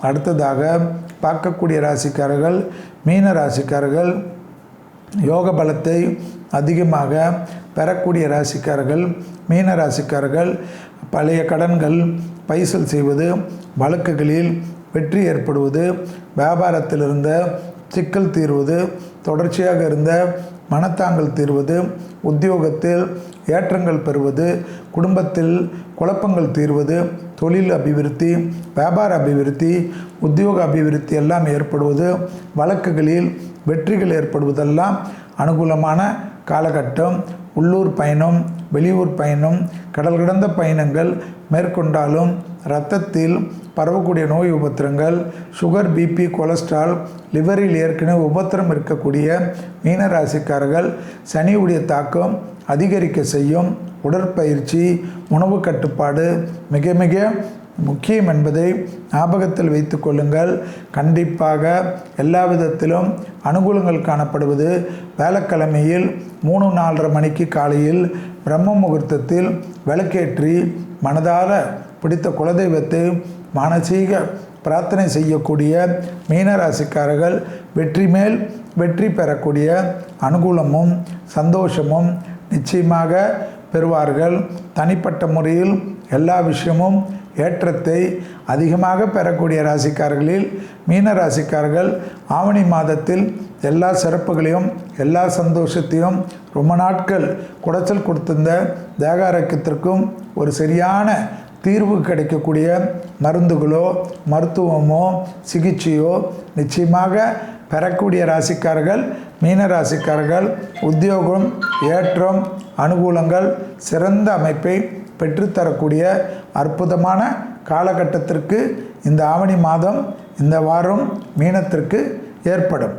அடுத்ததாக பார்க்கக்கூடிய ராசிக்காரர்கள் மீன ராசிக்காரர்கள். யோக பலத்தை அதிகமாக பெறக்கூடிய ராசிக்காரர்கள் மீன ராசிக்காரர்கள். பழைய கடன்கள் பைசல் செய்வது, வழக்குகளில் வெற்றி ஏற்படுவது, வியாபாரத்தில் இருந்த சிக்கல் தீர்வது, தொடர்ச்சியாக இருந்த மனத்தாங்கல் தீர்வது, உத்தியோகத்தில் ஏற்றங்கள் பெறுவது, குடும்பத்தில் குழப்பங்கள் தீர்வது, தொழில் அபிவிருத்தி, வியாபார அபிவிருத்தி, உத்தியோக அபிவிருத்தி எல்லாம் ஏற்படுவது, வழக்குகளில் வெற்றிகள் ஏற்படுவதெல்லாம் அனுகூலமான காலகட்டம். உள்ளூர் பயணம், வெளியூர் பயணம், கடல் கடந்த பயணங்கள் மேற்கொண்டாலும் இரத்தத்தில் பரவக்கூடிய நோய் உபத்திரங்கள், சுகர், பிபி, கொலஸ்ட்ரால், லிவரில் ஏற்கனவே உபத்திரம் இருக்கக்கூடிய மீனராசிக்காரர்கள் சனியுடைய தாக்கம் அதிகரிக்க செய்யும். உடற்பயிற்சி, உணவு கட்டுப்பாடு மிக மிக முக்கியம் என்பதை ஞாபகத்தில் வைத்து கொள்ளுங்கள். கண்டிப்பாக எல்லா விதத்திலும் அனுகூலங்கள் காணப்படுவது. வேலைக்கிழமையில் 3-4:30 மணிக்கு காலையில் பிரம்ம முகூர்த்தத்தில் விளக்கேற்றி மனதார பிடித்த குலதெய்வத்தை மானசீக பிரார்த்தனை செய்யக்கூடிய மீனராசிக்காரர்கள் வெற்றி மேல் வெற்றி பெறக்கூடிய அனுகூலமும் சந்தோஷமும் நிச்சயமாக பெறுவார்கள். தனிப்பட்ட முறையில் எல்லா விஷயமும் ஏற்றத்தை அதிகமாக பெறக்கூடிய ராசிக்காரர்களில் மீன ராசிக்காரர்கள் ஆவணி மாதத்தில் எல்லா சிறப்புகளையும் எல்லா சந்தோஷத்தையும் ரொம்ப நாட்கள் குடைச்சல் கொடுத்திருந்த தேக ஆரோக்கியத்திற்கும் ஒரு சரியான தீர்வு கிடைக்கக்கூடிய மருந்துகளோ மருத்துவமோ சிகிச்சையோ நிச்சயமாக பெறக்கூடிய ராசிக்காரர்கள் மீன ராசிக்காரர்கள். உத்தியோகம் ஏற்றம், அனுகூலங்கள், சிறந்த அமைப்பை பெற்றுத்தரக்கூடிய அற்புதமான காலகட்டத்திற்கு இந்த ஆவணி மாதம் இந்த வாரம் மீனத்திற்கு ஏற்படும்.